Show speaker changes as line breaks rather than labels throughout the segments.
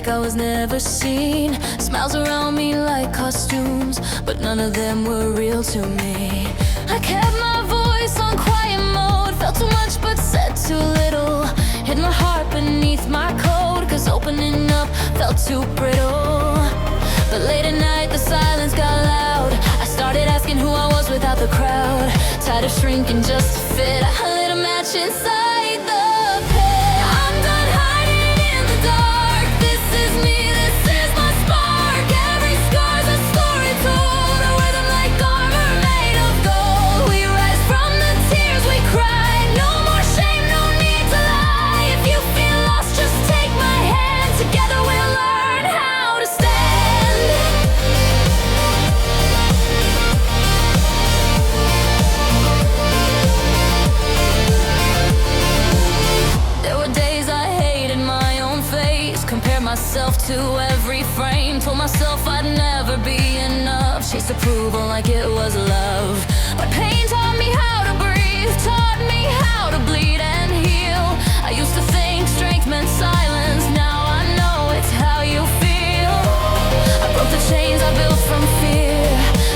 like I was never seen. Smiles around me like costumes, but none of them were real to me. I kept my voice on quiet mode, felt too much but said too little. Hid my heart beneath my coat, cause opening up felt too brittle. But late at night the silence got loud. I started asking who I was without the crowd. Tired of shrinking just to fit, I lit a match inside the pit. I'm done hiding in the dark. This is me, this is my spark. Every scar's a story told. I wear them like armor made of gold. We rise from the tears we cried. No more shame, no need to lie. If you feel lost, just take my hand. Together we'll learn how to stand. Myself to every frame, told myself I'd never be enough. Chased approval like it was love, but pain taught me how to breathe, taught me how to bleed and heal. I used to think strength meant silence, now I know it's how you feel. I broke the chains I built from fear,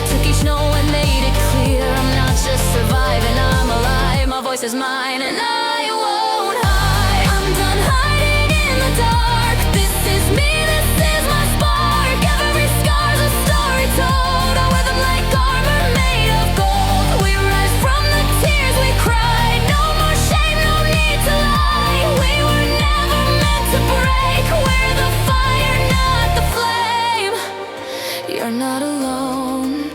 took each no and made it clear. I'm not just surviving, I'm alive. My voice is mine and I won't hide. I'm done hiding in the dark. This is me, this is my spark. Every scar's a story told. I wear them like armor made of gold. We rise from the tears we cried. No more shame, no need to lie. We were never meant to break. We're the fire, not the flame. You're not alone,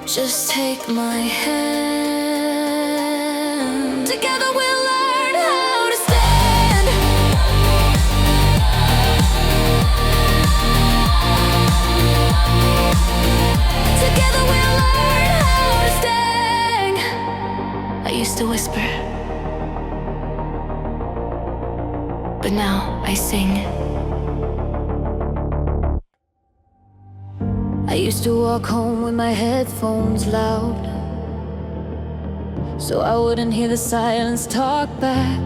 just take my hand. Together we'll learn how to stand. Together we'll learn how to stand. I used to whisper, but now I sing. I used to walk home with my headphones loud, so I wouldn't hear the silence talk back.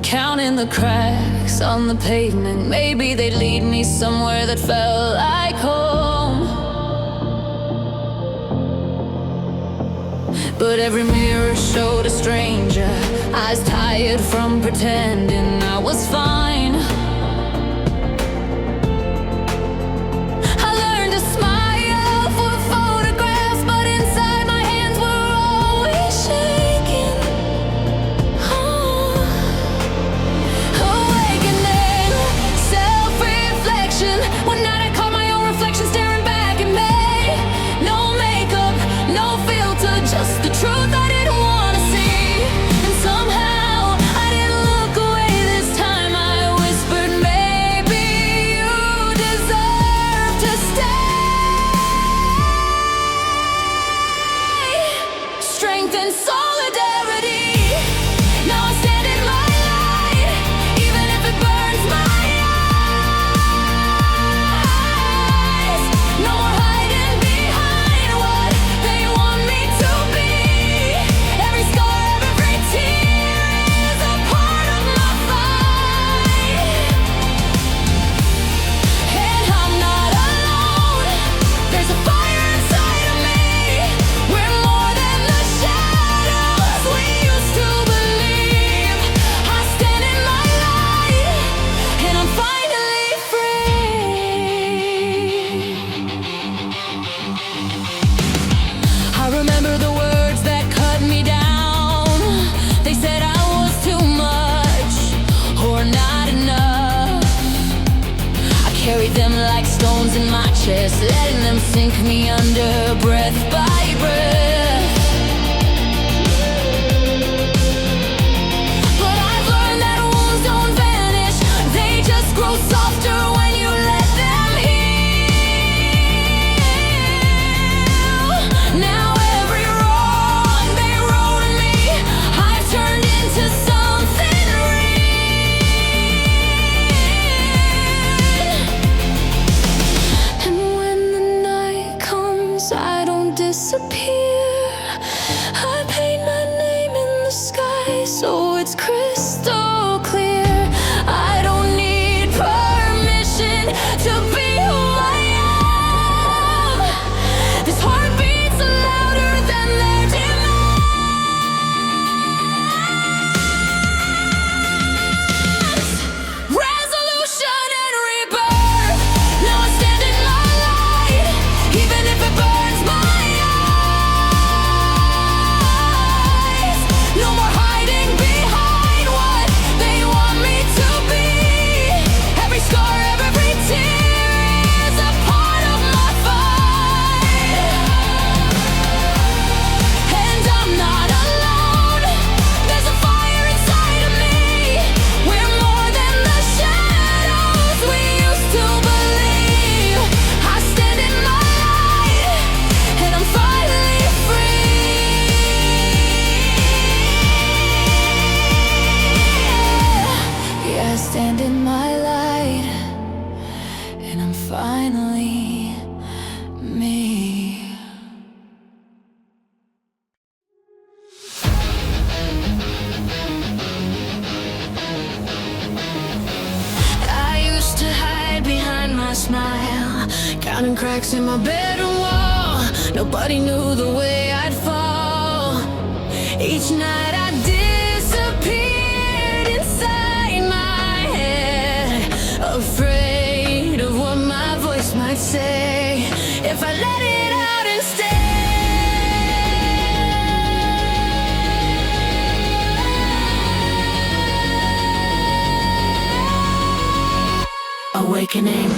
Counting the cracks on the pavement, maybe they'd lead me somewhere that felt like home. But every mirror showed a stranger, eyes tired from pretending I was fine. I learned to smile for photographs, but inside my hands were always shaking. Awakening, self-reflection. One night I caught my own reflection staring back at me. No makeup, no filter, just the truth I didn't wanna see. And somehow I didn't look away this time. I whispered, maybe you deserve to stay. Strength and solidarity. Now I stand in my light, even if it burns my eyes. No more hiding behind what they want me to be. Every scar, every tear is a part of my fight. And I'm not alone, there's a fire inside of me. We're more than the shadows we used to believe. I stand in my light, and I'm finally free. I remember the words that cut me down. They said I was too much or not enough. I carried them like stones in my chest, letting them sink me under breath by breath. But I've learned that wounds don't vanish, they just grow softer when you let them heal. Now every wrong they wrote on me, I've turned into something real. And when the night comes, I don't disappear. I paint my name in the sky so it's crystal clear. I don't need permission. open cracks in my bedroom wall. Nobody knew the way I'd fall. Each night I disappeared inside my head, afraid of what my voice might say if I let it out instead. Awakening.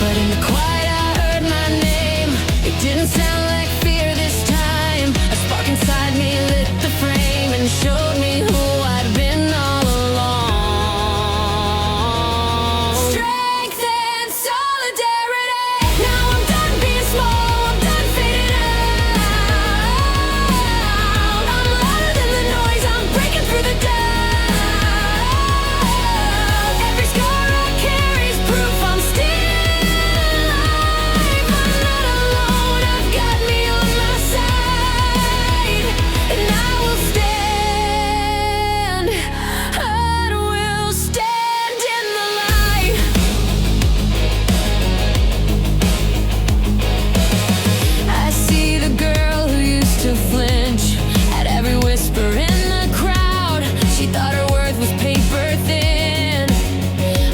But in the quiet I heard my name. It didn't sound like fear this time. A spark inside me lit the frame and showed me who I'd been all along. Strength and solidarity. Now I'm done being small, I'm done fading out. I'm louder than the noise, I'm breaking through the doubt. Every scar I carry's proof I'm still alive. I'm not alone, I've got me on my side. And I will stand, I will stand in the light. I see the girl who used to flinch at every whisper in the crowd. She thought her worth was paper thin.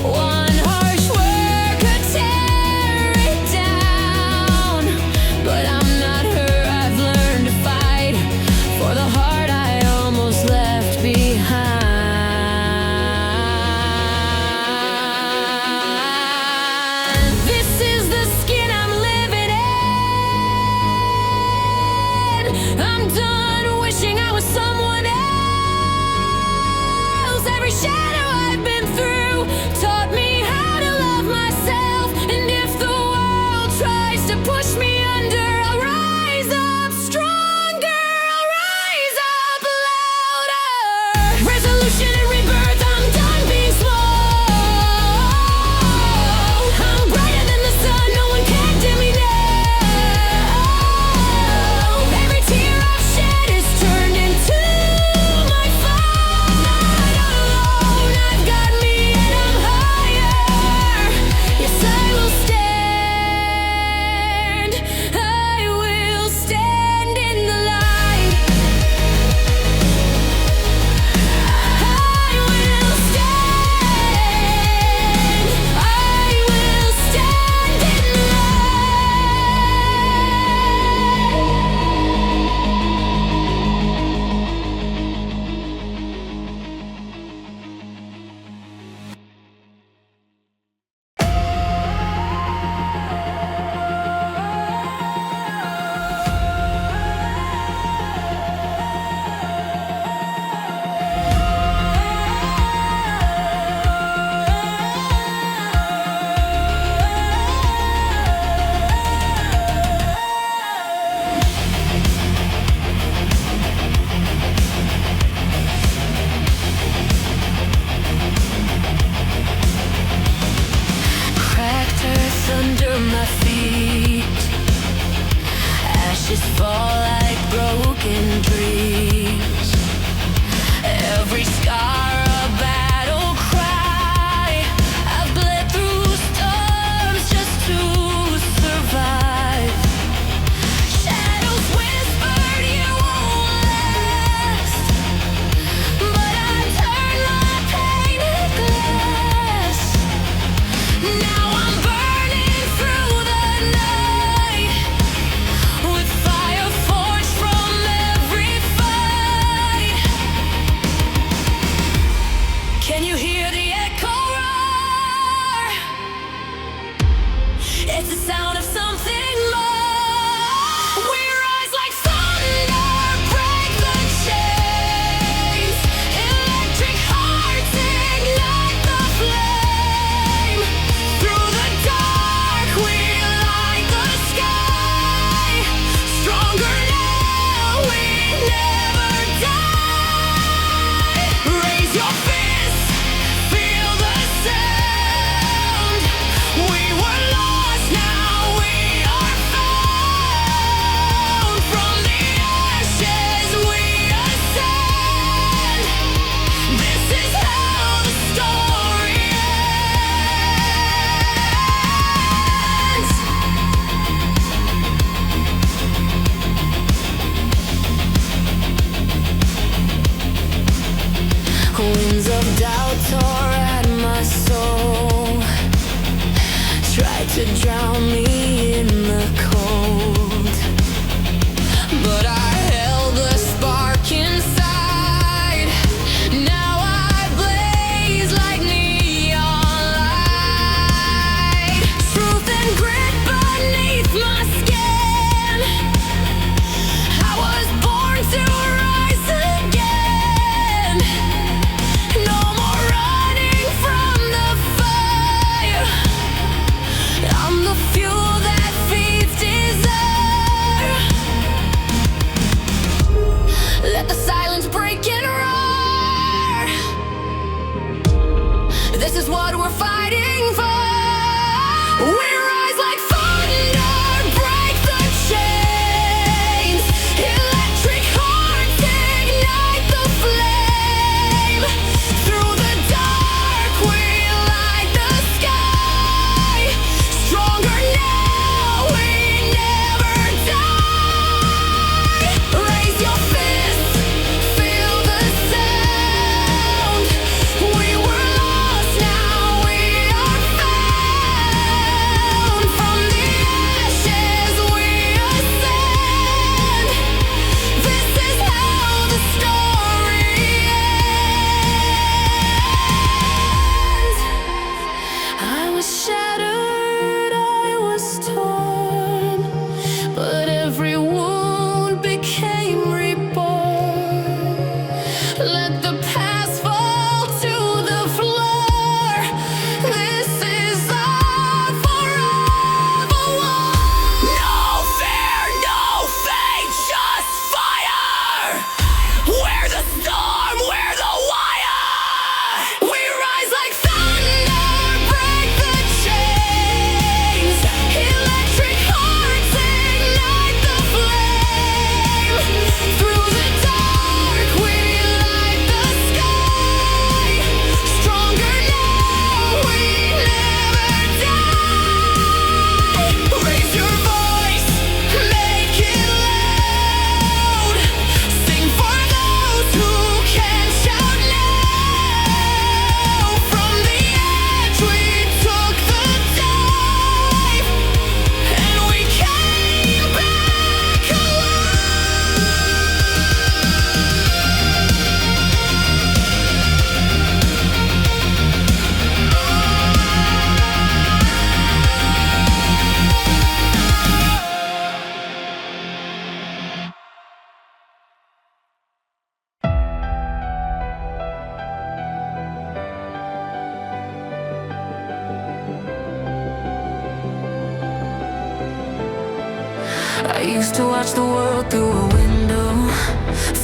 One harsh word could tear it down. But I'm not her, I've learned to fight for the heart I almost left behind. This is the skin I'm living in. I'm done wishing I was someone else. Every shadow I've been through taught me how to love myself. And if the world tries to push me under, I'll rise up stronger, I'll rise up louder. Resolution and rebirth, I'm done being small. I'm brighter than the sun, no one can dim me now. Every tear I've shed is turned into my fall. Not alone, I've got me and I'm higher. Yes, I will stand, I will stand in the light. I will stand, I will stand in the cracked earth under my feet. Ashes fall like broken dreams. Every scar a battle cry. I've bled through storms just to survive. Shadows whispered you won't last, but I turned my pain to glass. Now I'm burning through the night with fire forged from every fight. Can you hear the echo roar? It's the sound of something more. We rise like thunder, break the chains. Electric hearts ignite the flame. Through the dark we light the sky. Stronger now, we never die. Raise your fists Winds of doubt tore at my soul, tried to drown me in the cold, but I held the spark inside. Now I blaze like neon light. Truth and grit beneath my skin. I was born to rise again. No more running from the fire. I'm the fuel that feeds desire. Let the silence break and roar. This is what we're fighting for. We rise like thunder, break the chains. Electric hearts ignite the flame. Through the dark we light the sky. Stronger now, we never die. Raise your fists, feel the sound. We were lost, now we are found. From the ashes we ascend. This is how the story ends. I was shattered, I was torn, but every wound became reborn. Let the past fall to the floor. This is our forever war. No fear, no fate, just fire. We're the storm, we're the wire. We rise like thunder, break the chains. Electric hearts ignite the flame. Through the dark we light the sky. Stronger now, we never die. Raise your voice, make it loud. Sing for those who can't shout now. From the edge we took the dive, and we came back alive. I used to watch the world through a window.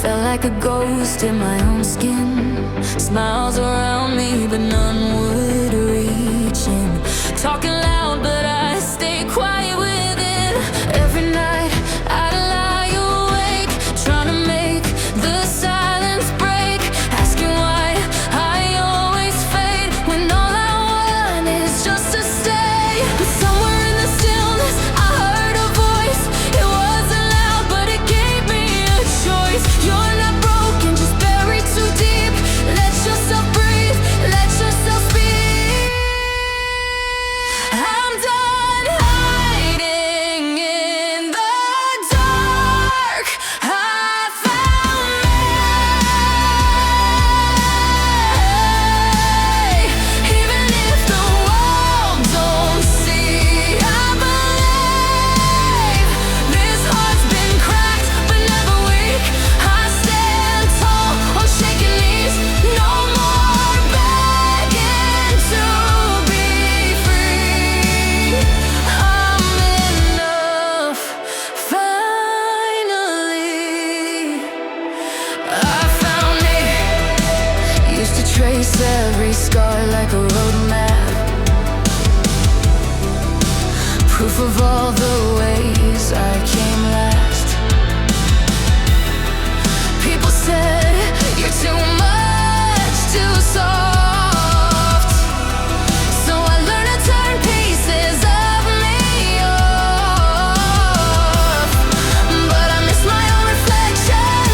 Felt like a ghost in my own skin. Smiles around me, but none would reach in. Talking loud, but I stay quiet within. Every night I'd lie awake, trying to make the silence break. Asking why I always fade, when all I want is just to stay. But somewhere in the stillness I heard a voice. It wasn't loud, but it gave me a choice. You're not broken, just buried too deep. Let yourself breathe, let yourself speak. I'm done hiding in the dark. I found me. Even if the world don't see, I believe. This heart's been cracked, but never weak. I stand tall on shaking knees. No more begging to be free. I'm enough, finally. I found me. Used to trace every scar like a road map. Proof of all the ways I came last. People said you're too much, too soft. So I learned to turn pieces of me off. But I miss my own reflection,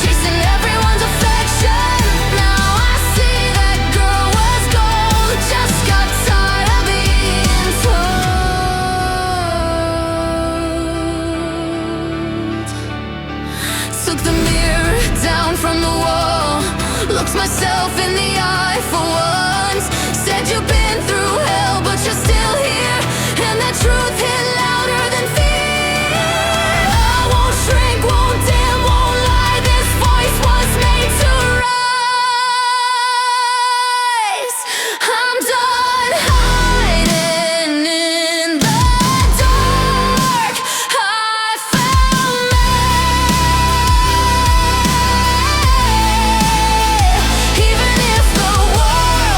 chasing everyone's affection. Now looked myself in the eye for once. Said you've been through hell, but you're still here, and that truth hit louder than fear. I won't shrink, won't dim, won't lie. This voice was made to rise. I'm done hiding in the dark. I found me. Even if the world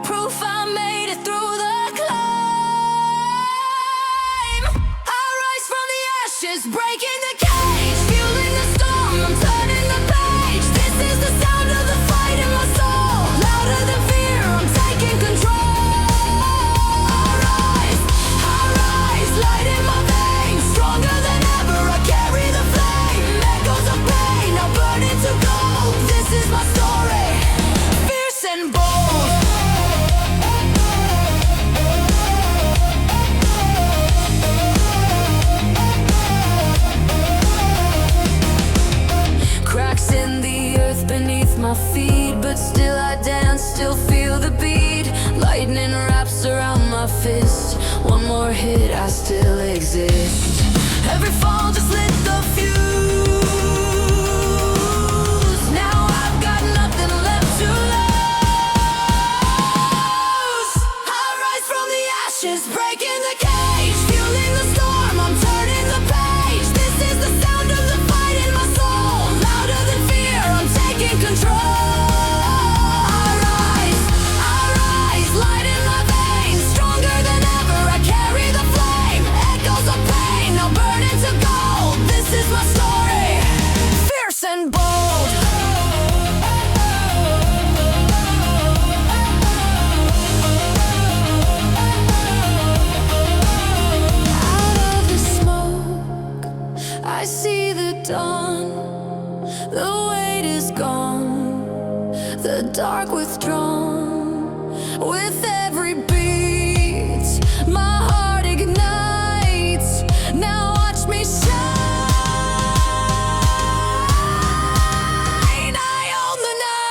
proof I made it through the climb. I rise from the ashes, breaking the cage, fueling the storm, I'm turning the page. This is the sound of the fight in my soul, louder than fear, I'm taking control. I rise, light in my veins, stronger than ever, I carry the flame. Echoes of pain, now burning to gold. This is my story, fierce and bold. Cracks in the earth beneath my feet, but still I dance, still feel the beat. Lightning wraps around my fist, one more hit, I still exist. Every fall just lit the fuse. Now I've got nothing left to lose. I rise from the ashes, breaking the cage, fueling the storm, I'm turning the page. This is the sound of the fight in my soul, louder than fear, I'm taking control. I rise, light in my veins, stronger than ever, I carry the flame. Echoes of pain, now burning to gold. This is my story, fierce and bold. Out of the smoke, I see the dawn. The weight is gone, the dark withdrawn. With every beat, my heart ignites. Now watch me shine. I own the night.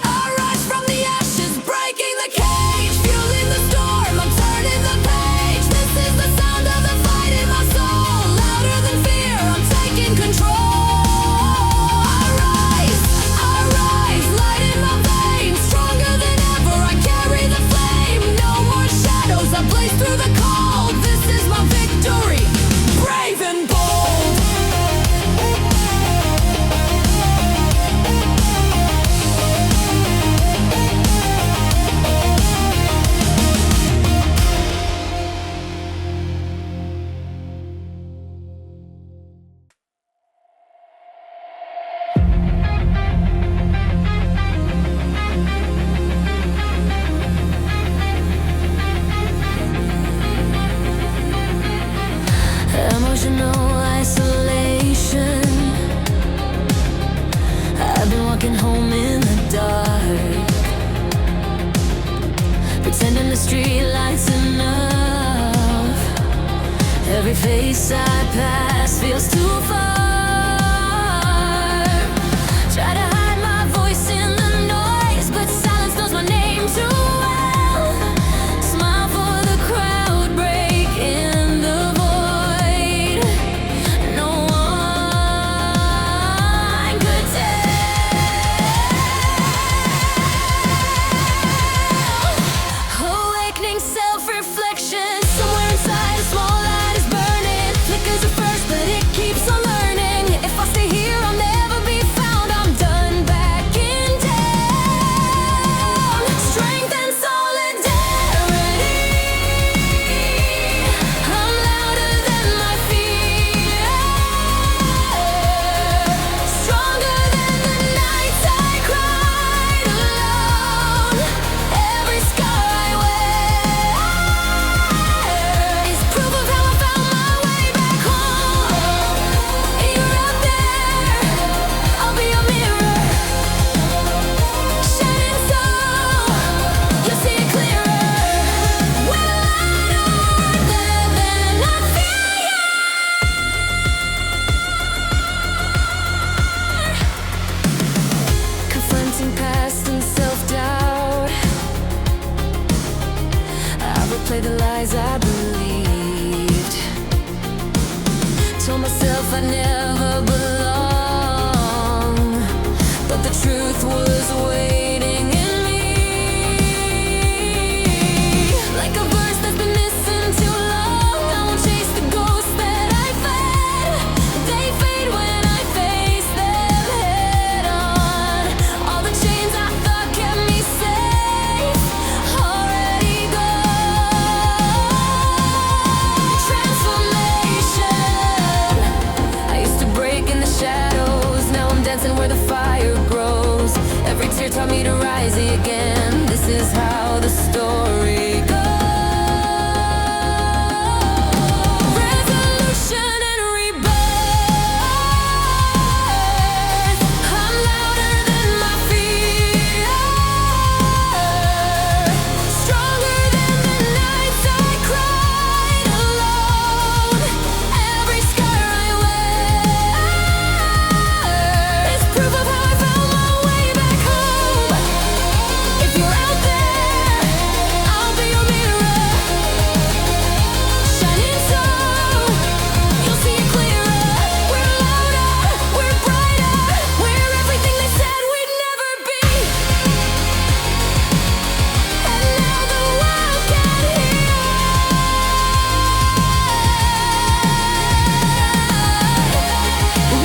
I rise from the ashes, breaking the cage, fueling the storm, I'm turning the page. This is the sound of the fight in my soul, louder than fear, I'm taking control. I rise, light in my veins, stronger than ever, I carry the flame. No more shadows, I blaze through the cold. This is my victory, brave and bold. Emotional isolation, I've been walking home in the dark, pretending the street lights enough. Every face I pass feels too far. Try to hide my voice in the noise, but silence knows my name too well. Smile for the crowd, break in the void. No one could tell. Awakening self-reflection, somewhere inside a small light is burning. Flickers at first, but it keeps on learning. If I stay here, I'll never be found. I'm done backing down. Strength and solidarity, I'm louder than my fear, stronger than the nights I cried alone. Every scar I wear is proof of how I found my way back home. You're out there, I'll be your mirror, shining so you'll see it clearer. When I don't live, then I fear you. Confronting past and self-doubt, I replay the lies I believed. Told myself I'd never belong, but the truth was waiting in me. Like a verse that's been missing too long, I won't chase the ghosts that I fed. They fade when I face them head on. All the chains I thought to rise again. This is how the story goes. Revolution and rebirth. I'm louder than my fear. Stronger than the nights I cried alone. Every scar I wear is proof of how I found my way back home. If you're out there, I'll be your mirror, shining so you'll see it clearer. We're louder, we're brighter, we're everything they said we'd never be. And now the world can hear.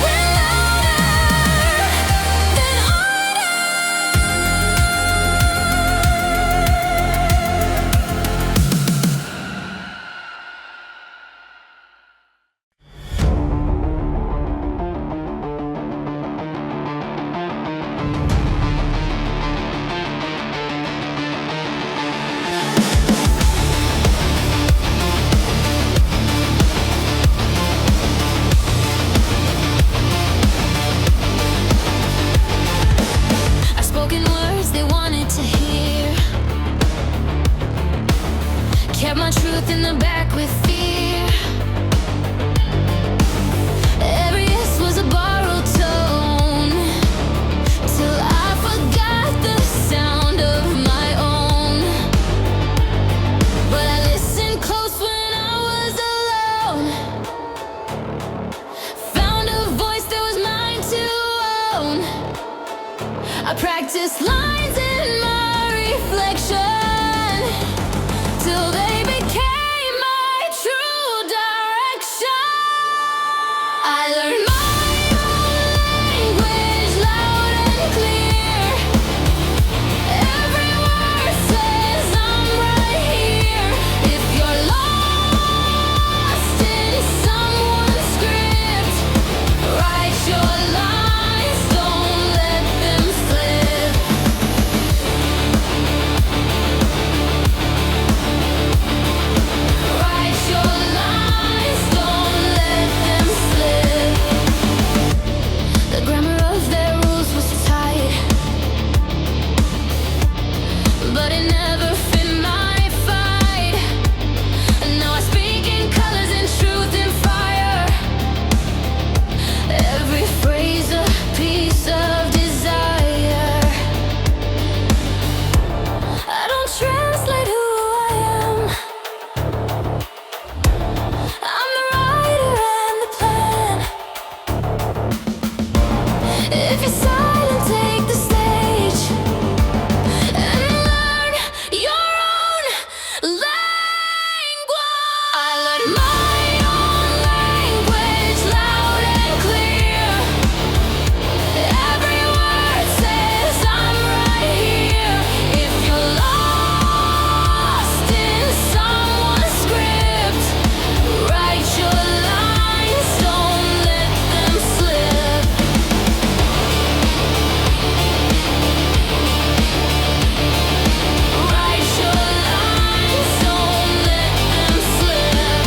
We're louder than I've spoken words they wanted to hear. Kept my truth in the back with fear. Every yes was a borrowed tone, till I forgot the sound of my own. But I listened close when I was alone. Found a voice that was mine to own. I practiced lines in my reflection till they became my true direction. I learned my own language loud and clear. Every word says I'm right here. If you're lost in someone's script, write your lines, don't let them slip. Write your lines, don't let them slip. The grammar of their rules was tight, but it never fit my fight. And now I speak in colors and truth and fire. Every phrase a piece of desire. I don't translate who I am. I'm the writer and the plan. If you're silent, take the stage and learn your own language. I learned my own language loud and clear. Every word says I'm right here. If you're lost in someone's script, write your lines, don't let them slip. Write your lines, don't let them slip.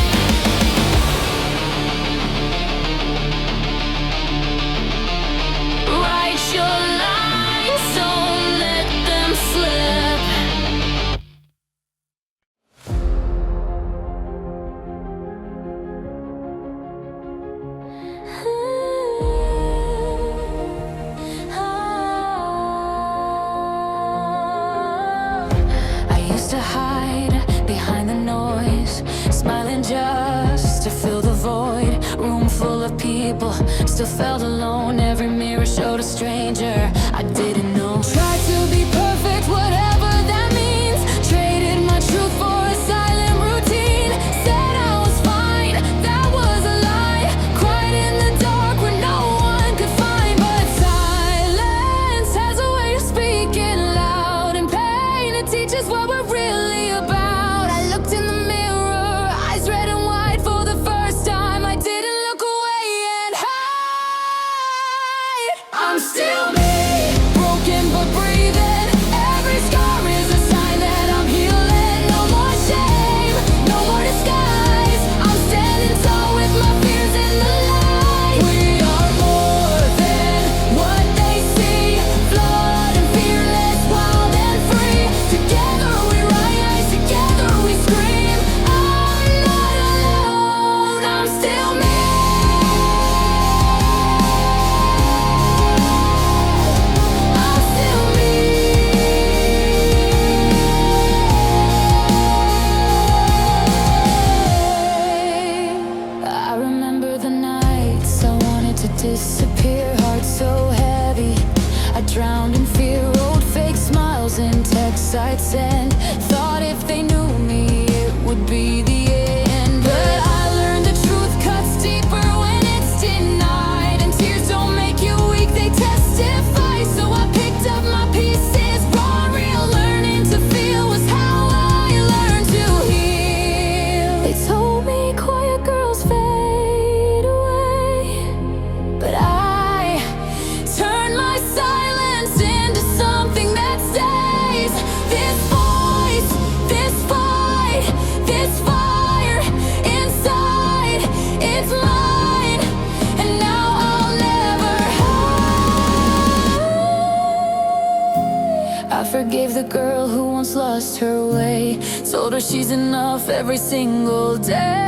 Write your lines, don't let them slip. I used to hide behind the noise, smiling just to fill the void. Room full of people, still felt alone. Every mirror showed a stranger I didn't know. Tried to be perfect, whatever that means. Traded my truth for a silent routine. Said I was fine, that was a lie. Cried in the dark where no one could find. But silence has a way of speaking loud, and pain, it teaches what we're really about. I looked in the mirror, eyes red and wide for the first time. I didn't look away and hide. I'm still me, broken sights and thought if they knew me it would be the end. But I learned the truth cuts deeper when it's denied, and tears don't make you weak, they testify. So I picked up my pieces, raw, real, learning to feel was how I learned to heal. They told me quiet girls fade away, but I turned my silence into something that stays. This voice, this fight, this fire inside, it's mine, and now I'll never hide. I forgave the girl who once lost her way, told her she's enough every single day.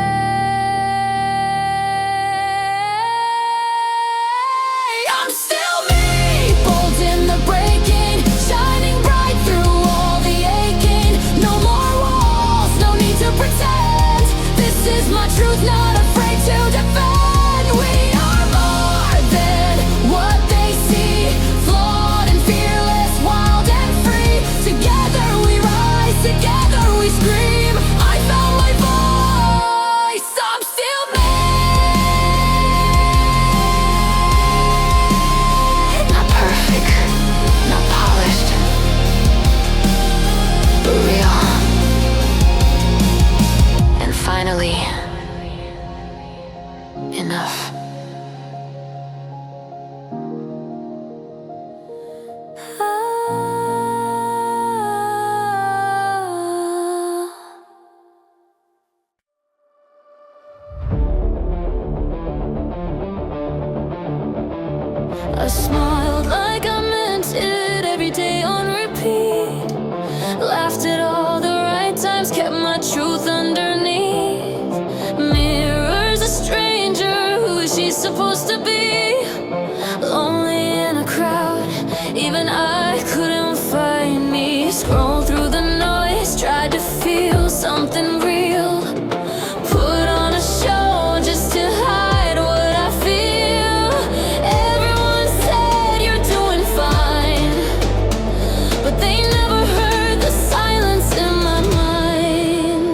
I'm still me, bold in the breaking, shining bright through all the aching. No more walls, no need to pretend. This is my truth, not afraid to defend. We are more than what they see, flawed and fearless, wild and free. Together we rise, together we scream. I found my voice, I'm still me. Not perfect, not polished, but real. And finally, enough. I smiled like I meant it every day on repeat. Laughed at all the right times, kept my truth underneath. Mirrors a stranger, who is she supposed to be? Lonely in a crowd, even I couldn't find me. Scroll through the noise, tried to feel something real. Put on a show just to hide what I feel. Everyone said you're doing fine, but they never heard the silence in my mind.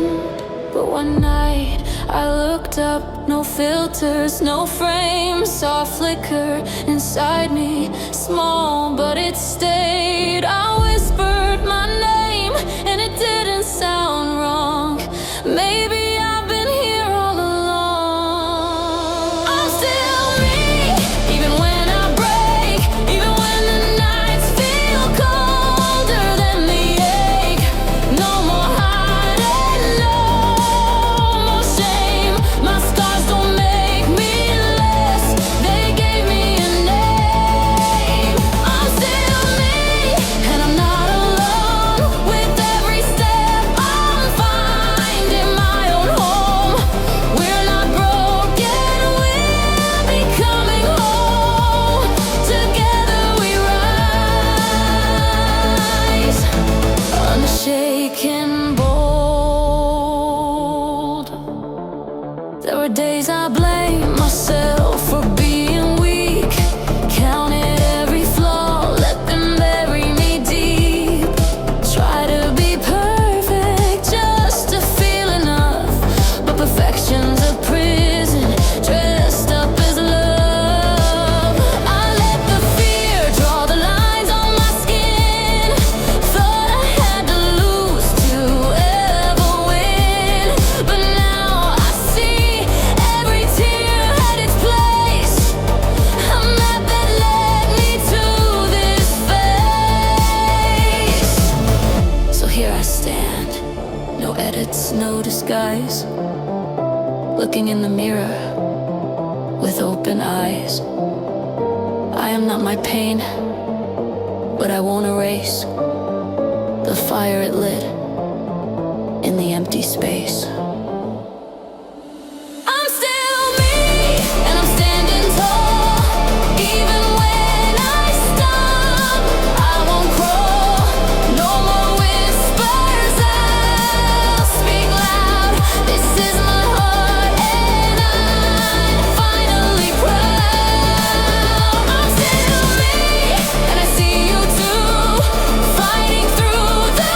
But one night I looked up, no filters, no frame. Saw a flicker inside me, small but it stayed. I whispered my name and it didn't sound wrong. Maybe I've been here all along. I'm still me, even when I break, even when the nights feel colder than the ache. No more hiding, no more shame. My scars don't make me less, they gave me a name. I'm still me, and I'm not alone. With every step I'm finding my own home. We're not broken, we're becoming whole. Together we rise, unshaken, bold. There were days I blamed myself for being weak. Counted every flaw, let them bury me deep. Try to be perfect just to feel enough, but perfection's a prison dressed up as love. I let the fear draw the lines on my skin. Thought I had to lose to ever win, but now I see every tear had its place. A map that led me to this face. So here I stand, no edits, no disguise. Looking in the mirror with open eyes. I am not my pain, but I won't erase the fire it lit in the empty space. I'm still me, and I'm standing tall. Even when I stop, I won't crawl. No more whispers, I'll speak loud. This is my heart, and I'm finally proud. I'm still me, and I see you too, fighting through the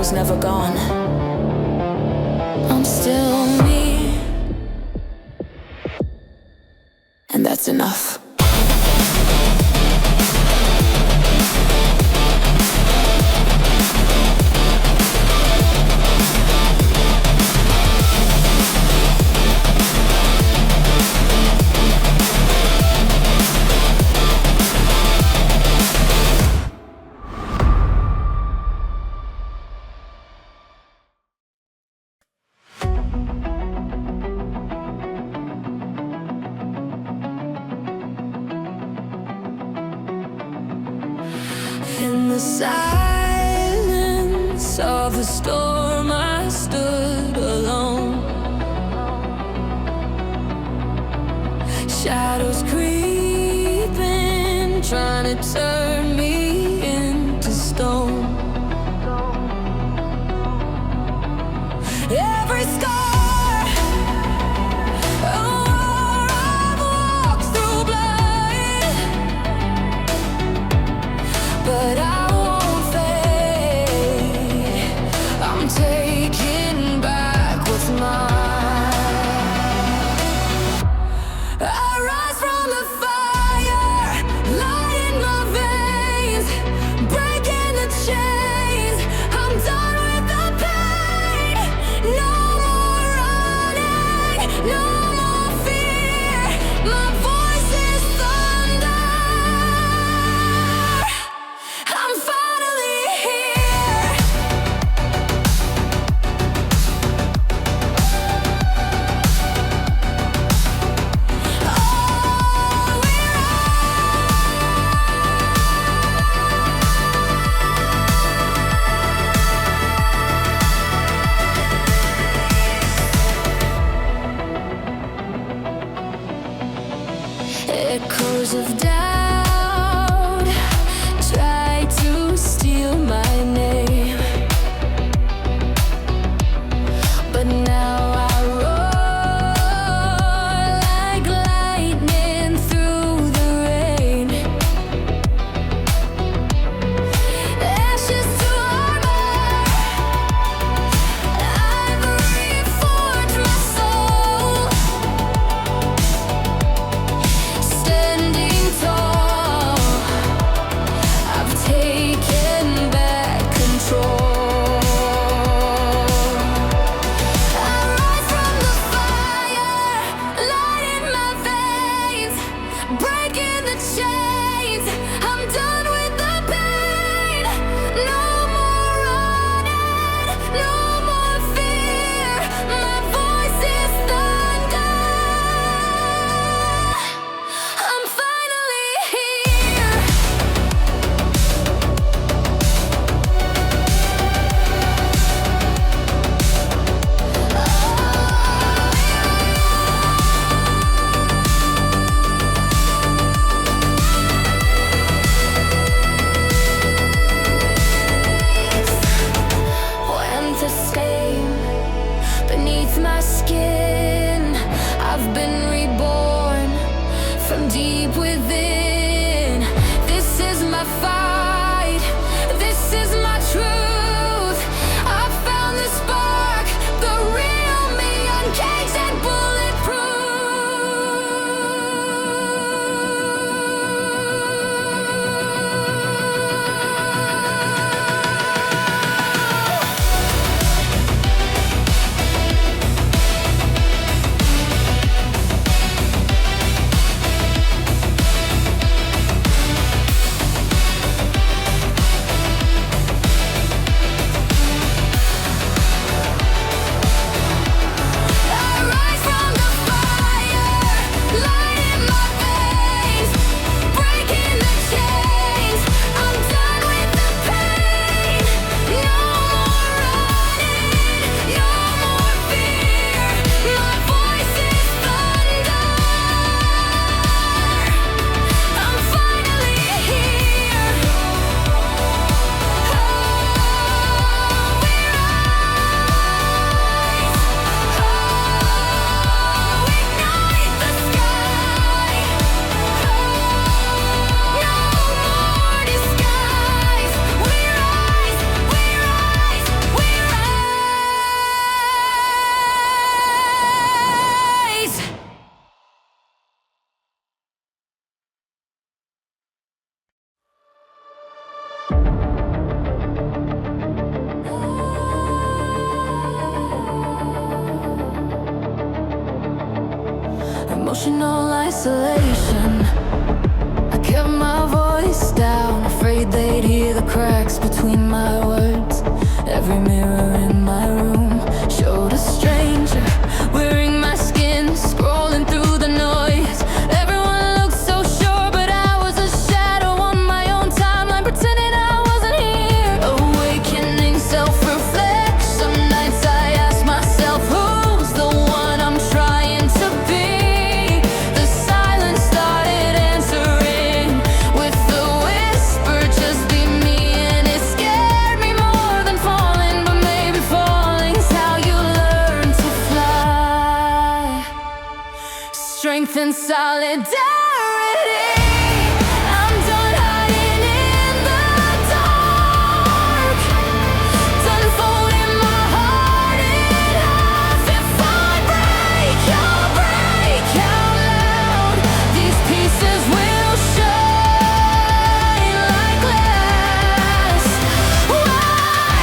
was never gone. I'm still me, and that's enough. In the silence of the storm, I stood alone. Shadows creeping, trying to turn me into stone. Every scar, a war I've walked through blood, but I won't fade. I'm taking back what's mine. I rise from the fire, light in my veins, breaking the chains. I'm done with the pain. No more running, no more fear. My voice is thunder. I'm finally here. All we're echoes of doubt try to steal my name, but now I roar like lightning through the rain. Ashes to armor, ivory forged my soul. Standing tall, I've taken back control. I rise from the fire, light in my veins, breaking the chains. I'm done with the pain. No more running, no more fear. My voice is thunder. I'm finally here. When the stain beneath my skin, I've been reborn from deep within. This is my fight, this is my truth. I found the spark, the real me, uncaged and bulletproof. emotional isolation. I kept my voice down, afraid they'd hear the cracks between my words. Every mirror in my room showed a stranger wearing my skin, scrolling through the noise. Everyone looked so sure, but I was a shadow on my own timeline, pretending I wasn't here. Awakening self-reflect. Some nights I ask myself, who's the one I'm trying to be? The silence started answering with the whisper, just be me. And it scared me more than falling, but maybe falling's how you learn to fly. Strength and solidarity. I'm done hiding in the dark, done folding my heart in half. If I break, you'll break out loud. These pieces will shine like glass. Why?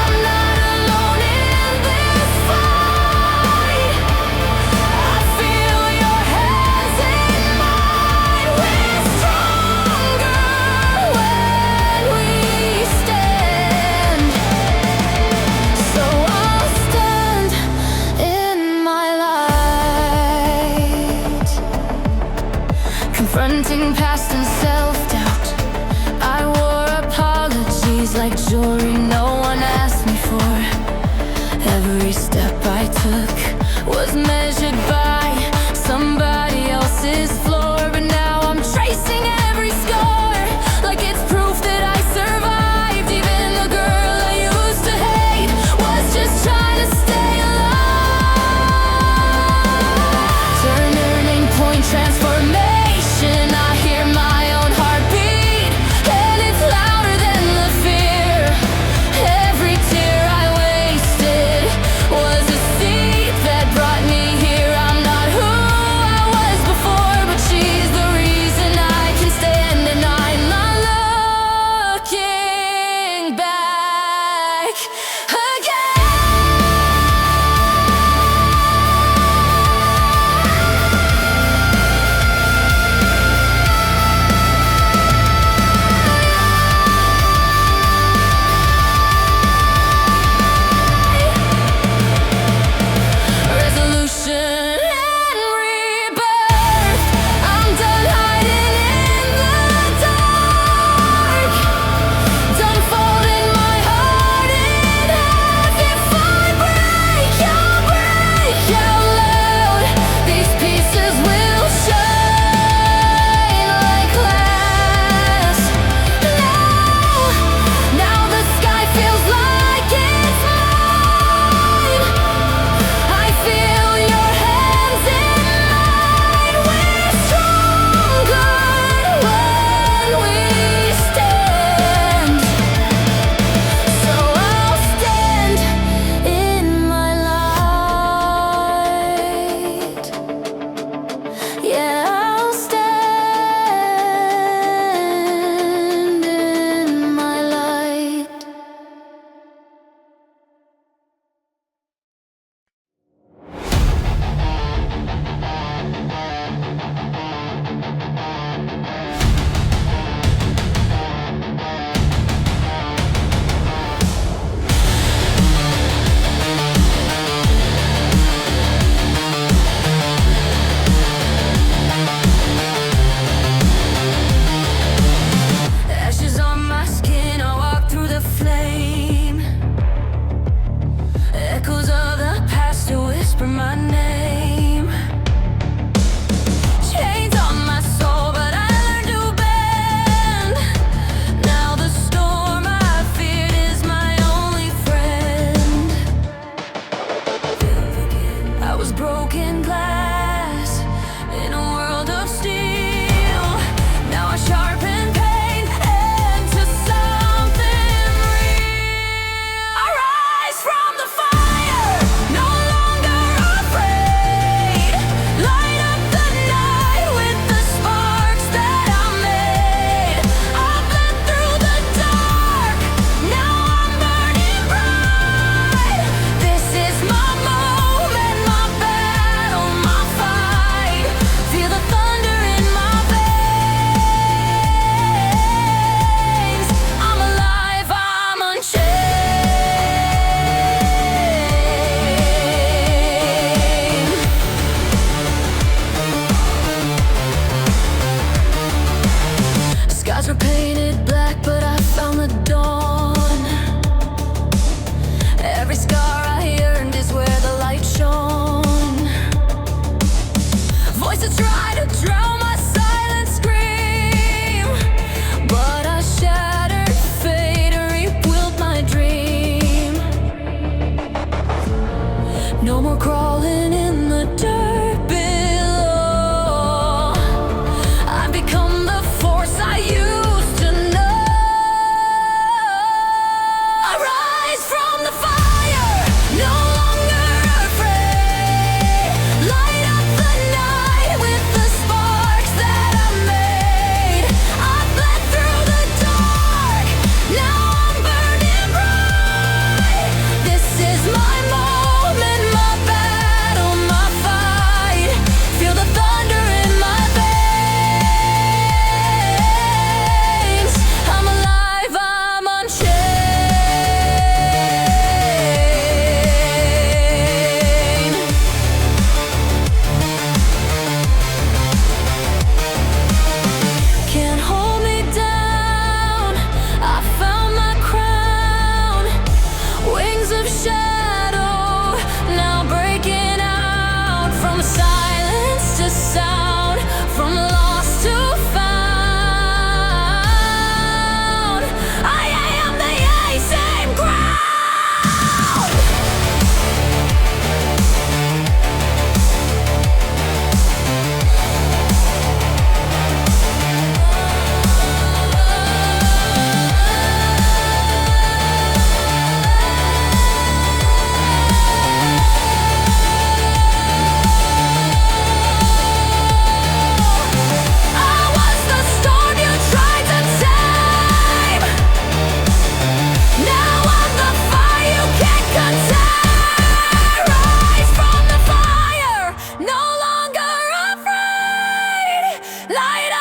I'm not alone in this fight. I feel your hands in mine. We're stronger when we stand. So I'll stand in my light, confronting past and self-doubt. I wore apologies like jewelry no one asked me for. Every step I took was measured by somebody else's floor, but now I'm tracing every score like it's proof that I survived. Even the girl I used to hate was just trying to stay alive. Turning point, transformation. I hear my own heartbeat, and it's louder than the fear. Every tear I wasted was a seed that brought me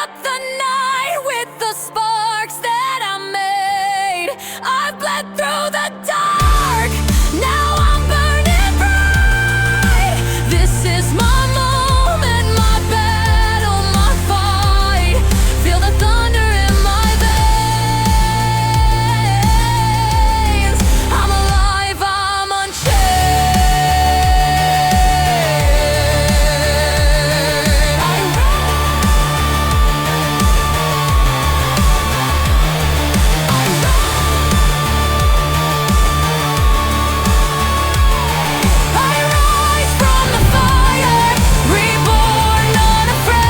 up the night with the sparks that I made. I bled through the dark, now I'm burning bright. This is my moment, my battle, my fight. Feel the thunder in my veins. I'm alive, I'm unchained. I rise from the fire, reborn unafraid.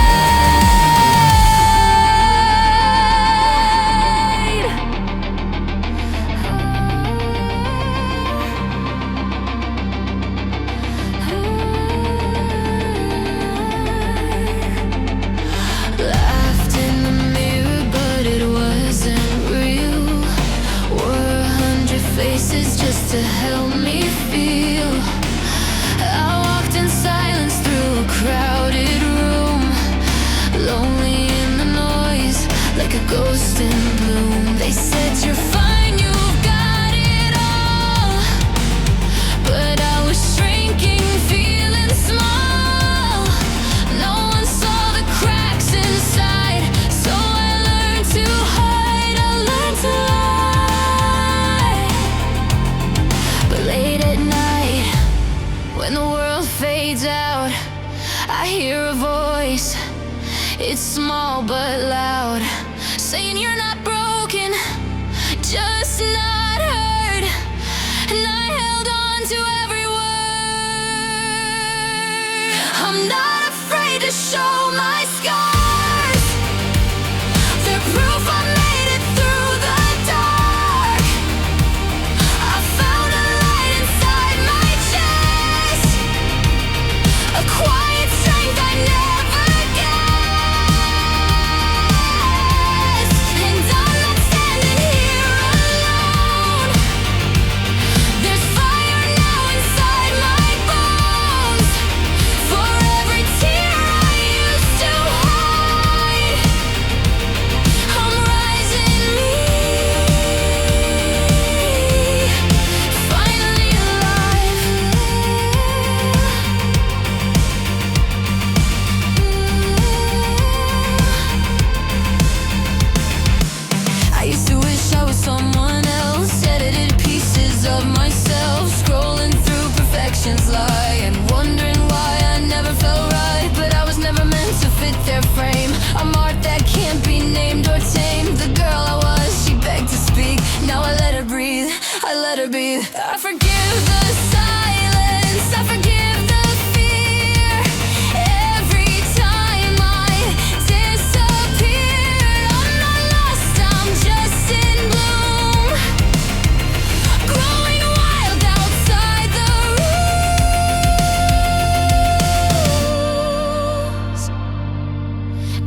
Laughed in the mirror, but it wasn't real. Wore 100 faces just to help me feel. I walked in silence through a crowded room, lonely in the noise, like a ghost in bloom. They said you're fine, you've got it all, but I was shrinking, feeling small. No one saw the cracks inside, so I learned to hide, I learned to lie. But late at night, when the world fades out, I hear a voice. It's small but loud, saying you're not broken, just not heard. And I held on to every word. I'm not afraid to show my scars. They're proof I made it through the dark. I found a light inside my chest, a quiet strength I never guessed. And I'm not standing here alone. There's fire now inside my bones. For every tear I used to hide, I'm rising me, finally alive. I used to wish I was someone else, edited pieces of myself, scrolling through perfection's lie and wondering why I never felt right. But I was never meant to fit their frame. I'm art that can't be named or tamed. The girl I was, she begged to speak. Now I let her breathe, I let her be. I forgive the silence, I forgive the fear. Every time I disappeared, I'm not lost, I'm just in bloom, growing wild outside the rules.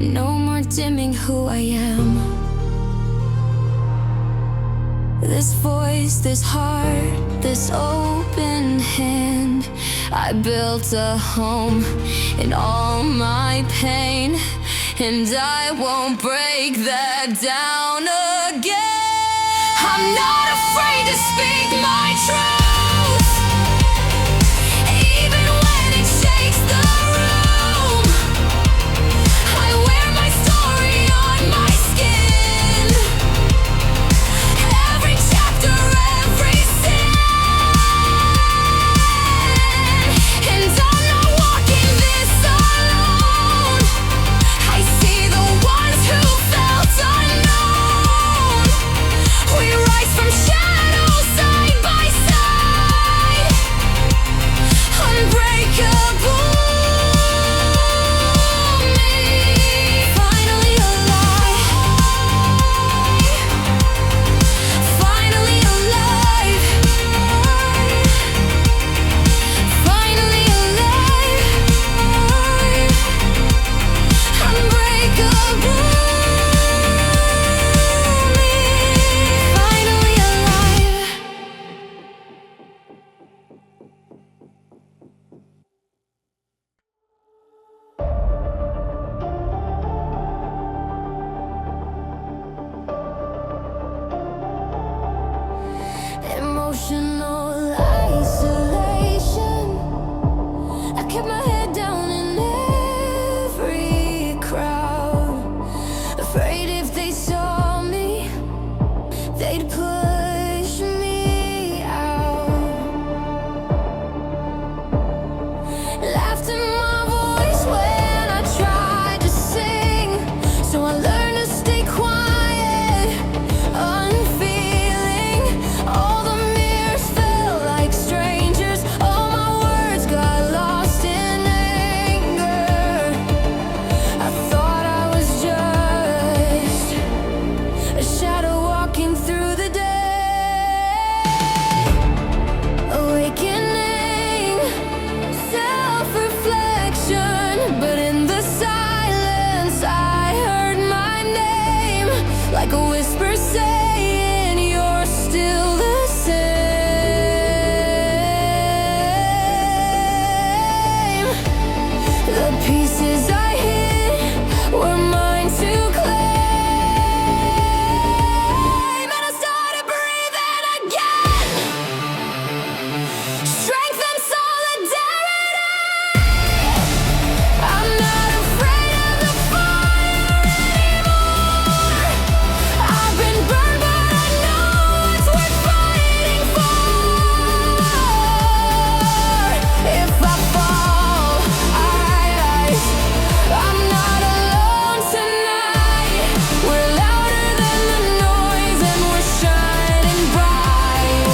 No more dimming who I am. This voice, this heart, this open hand. I built a home in all my pain, and I won't break that down again. I'm not afraid to speak my truth, even when it shakes the room. I wear my story on my skin, every chapter, every sin. And I'm not walking this alone. I see the ones who felt unknown. We rise from shadows side by side. A whisper saying you're still the same. The pieces I hid were mine to claim, and I started breathing again. Strength and solidarity. I'm not afraid of the fire anymore. I've been burned, but I know it's worth fighting for. If I fall, I rise. I'm not alone tonight. We're louder than the noise, and we're shining bright.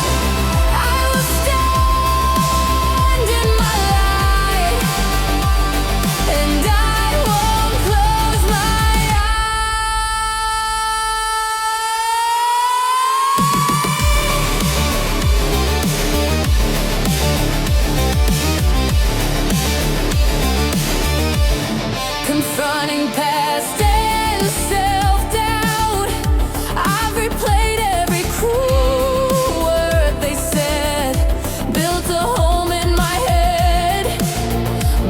I will stand in my light, and I won't close my eyes. Confronting past and self-doubt, I've replayed every cruel word they said, built a home in my head,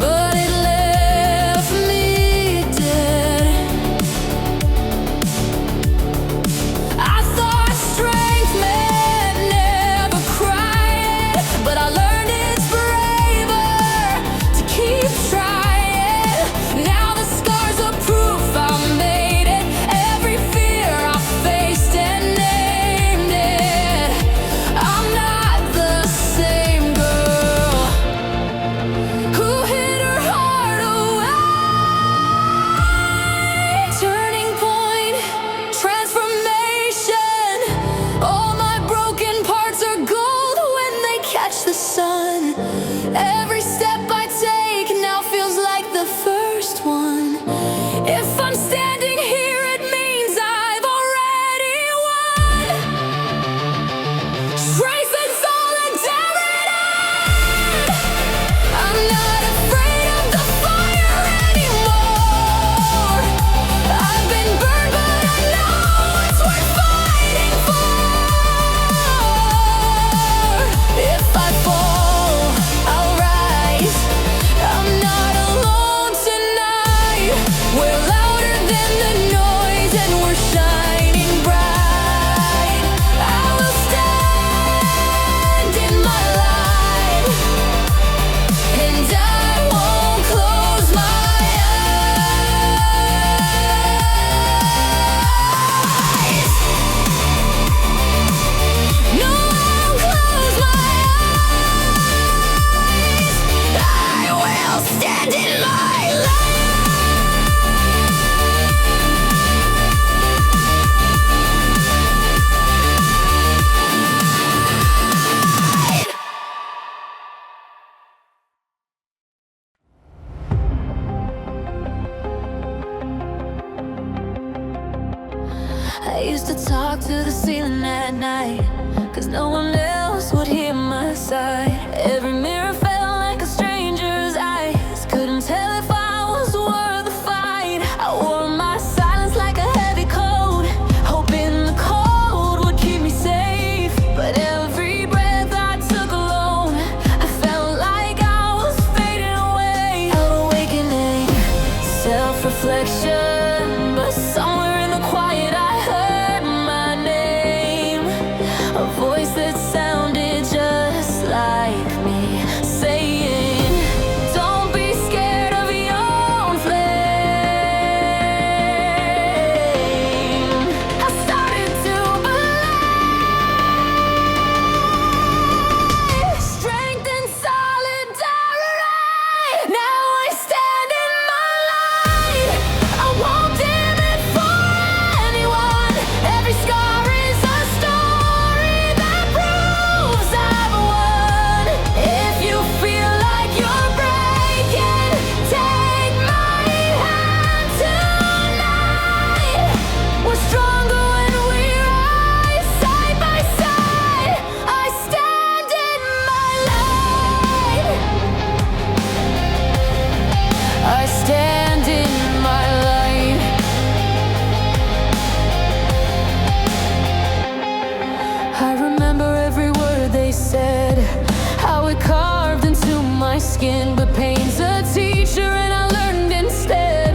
but it left me dead. I thought strength meant never crying, but I learned it's braver to keep trying. Now the scars are proof I made it. Every fear I faced and named it. I'm not the same girl who hid her heart away. Turning point, transformation. All my broken parts are gold when they catch the sun. Every step I take now feels like the first one. If I'm standing here, it means I've already won. Strength and solidarity. I'm not afraid of the fire anymore. I've been burned, but I know it's worth fighting for. If I fall, I'll rise. I'm not alone tonight. We're louder than the noise, and we're shining bright. I will stand in my light, and I won't close my eyes. No, I won't close my eyes. I will stand in my light. I used to talk to the ceiling at night, 'cause no one else would hear my side. Every mirror felt like a stranger's eyes. Couldn't tell if I was worth the fight. I wore my silence like a heavy coat, hoping the cold would keep me safe. But every breath I took alone, I felt like I was fading away. Awakening, self-reflection, but somewhere in the quiet I heard my name, a voice that sounded just like broken, but pain's a teacher, and I learned instead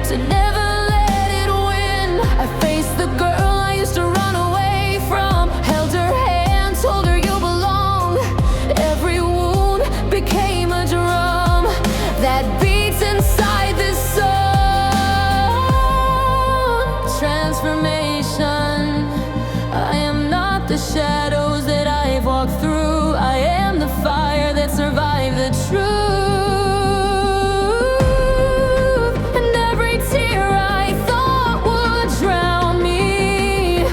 to never let it win. I faced the girl I used to run away from, held her hand, told her you belong. Every wound became a drum that beats inside this soul. Transformation. I am not the shadows that I've walked through. I am the fire that survived the truth. And every tear I thought would drown me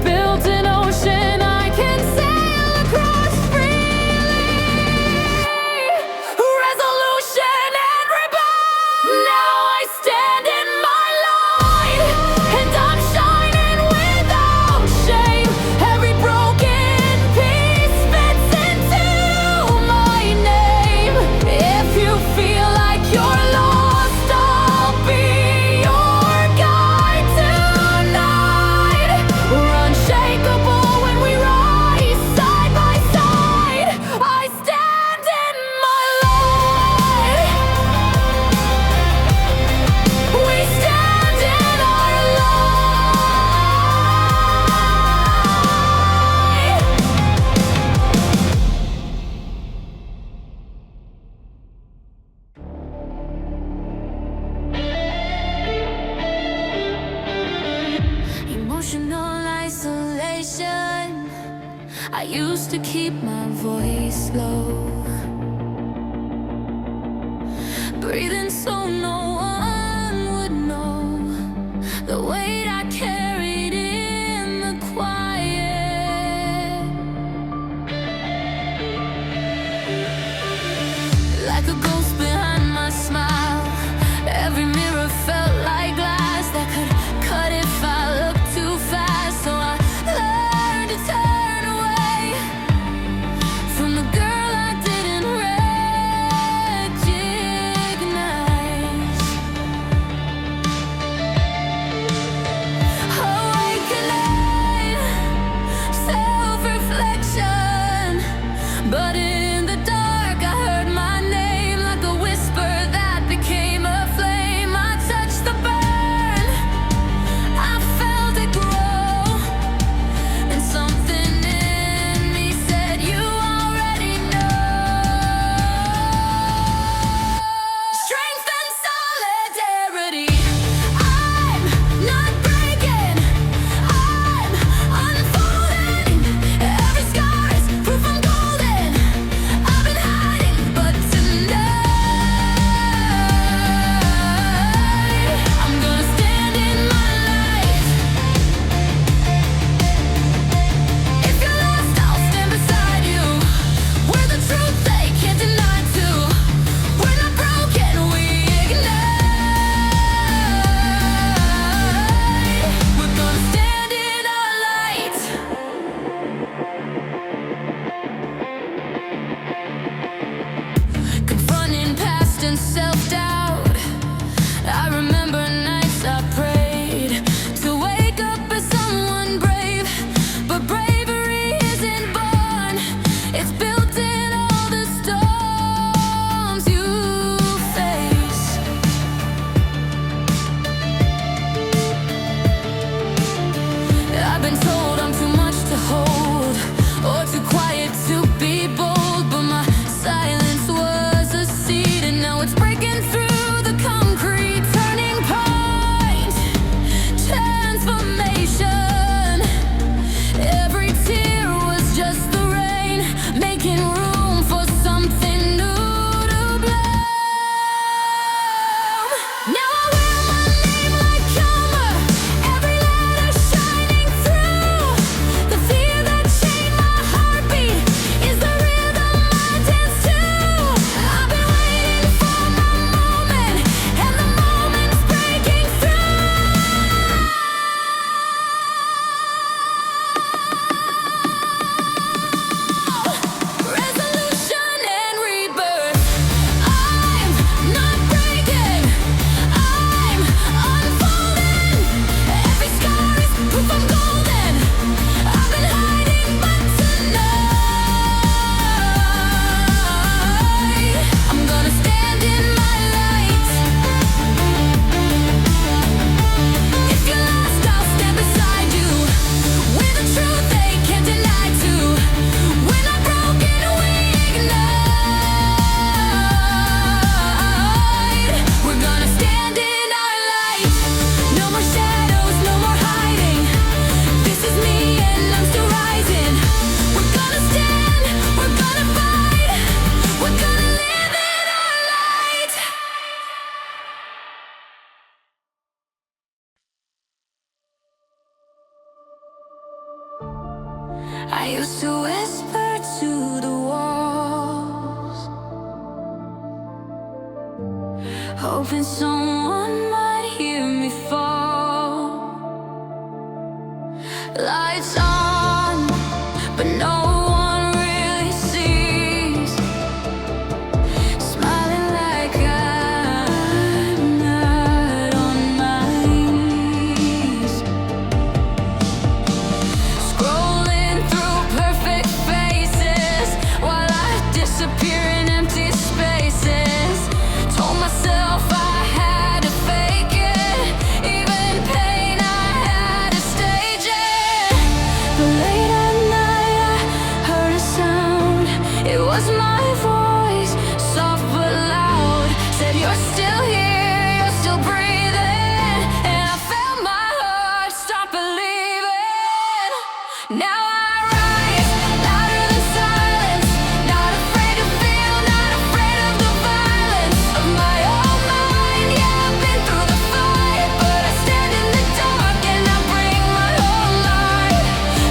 built an ocean I can sail across freely. Resolution and rebellion. Now I stand in my light, and I'm shining without shame. Every broken piece fits into my name. If you feel like you're lost, I'll be your guide tonight. We're unshakable when we rise side by side. I stand in my light. We stand in our light. Emotional isolation. I used to keep my voice low, breathing so no one would know the weight I carried in the quiet. Like a ghost behind my smile, every mirror felt like glass that could cut if I looked too fast. So I learned to turn away from the girl I didn't recognize. I used to whisper to the walls, hoping someone might hear me fall. Lights on, but no one really sees. Smiling like I'm not on my knees. Scrolling through perfect faces while I disappear in empty spaces. Told myself I had to fake it, even pain I had to stage it. But late at night I heard a sound. It was my voice, soft but loud. Said you're still here, you're still breathing. And I felt my heart stop believing. Now I rise, louder than silence. Not afraid to feel, not afraid of the violence of my own mind. Yeah, I've been through the fight, but I stand in the dark and I bring my whole light.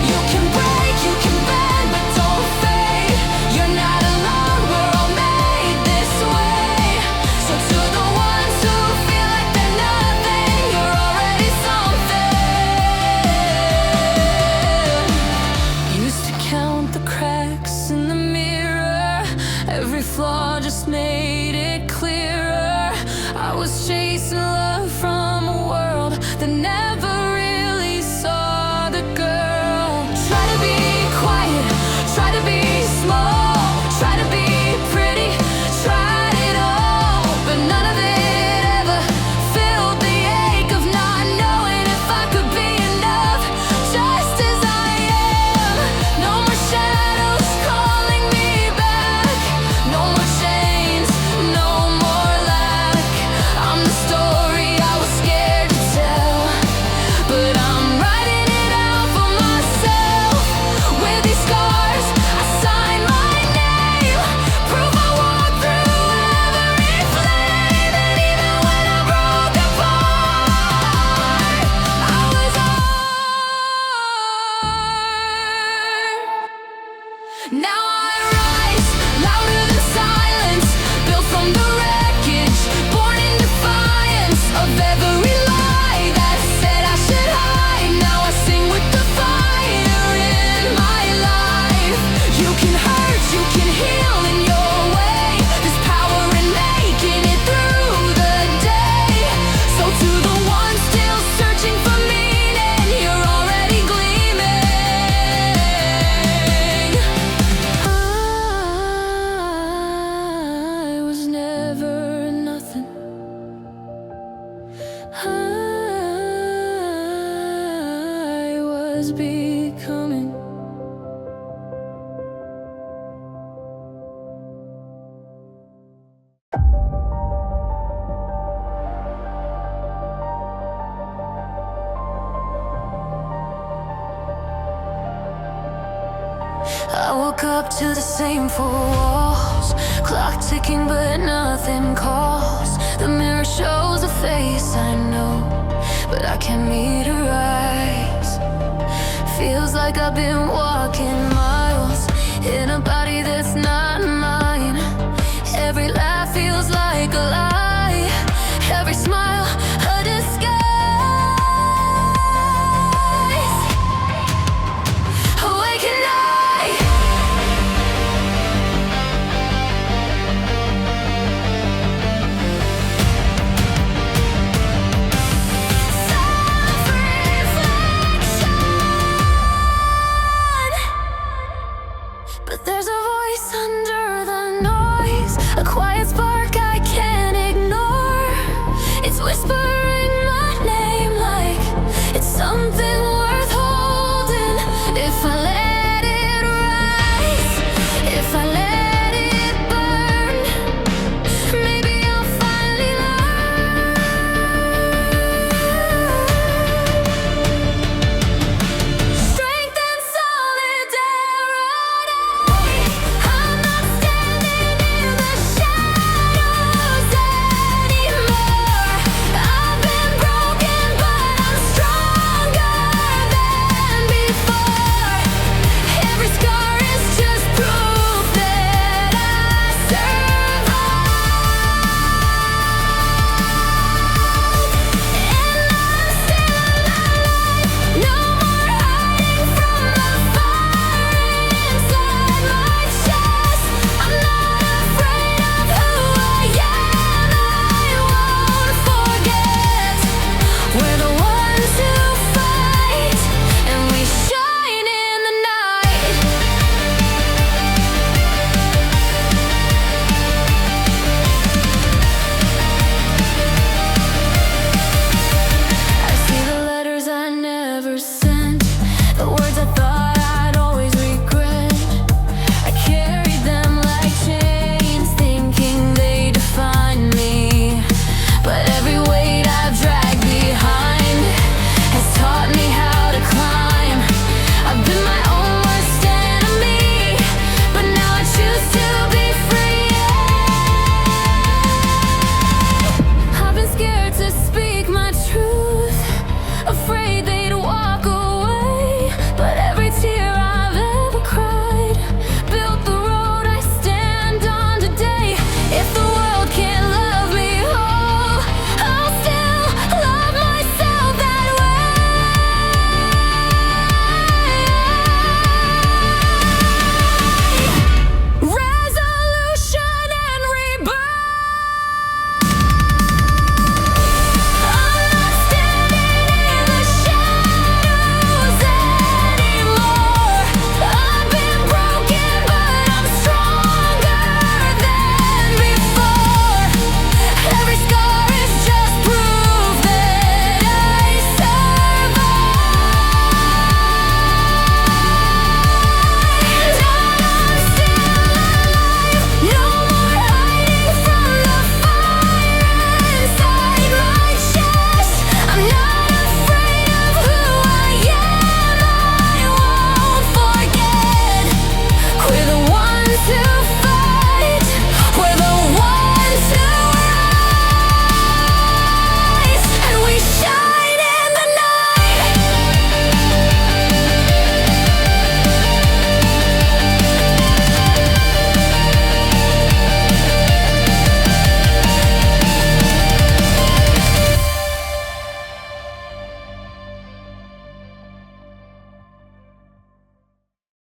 You can break, you can bend, but don't fade. You're not alone, we're all made this way. So to the ones who feel like they're nothing, you're already something. Used to count the cracks in the mirror. Every flaw just made it clearer. I was chasing love from a world that never really saw the girl. Try to be quiet, try to be small, try to be pretty, tried it all, but none of it ever filled the ache of not knowing if I could be enough, just as I am. No more shadows calling me back, no more chains, no more lack. I'm the story I was scared to tell, but I'm writing it out for myself. With these scars, I sign my name, proof I walked through every flame. And even when I broke apart, I was armed. Now I rise, louder than silence, built from the wreckage, born in defiance of every lie that said I should hide. Now I sing with the fire in my life. You can hurt, you can heal in your way. There's power in making it through the day. So to the ones still searching for meaning, you're already gleaming. I was never nothing. I was becoming. I woke up to the same four walls, clock ticking but nothing calls. The mirror shows a face I know, but I can't meet her eyes. Feels like I've been walking miles in a body that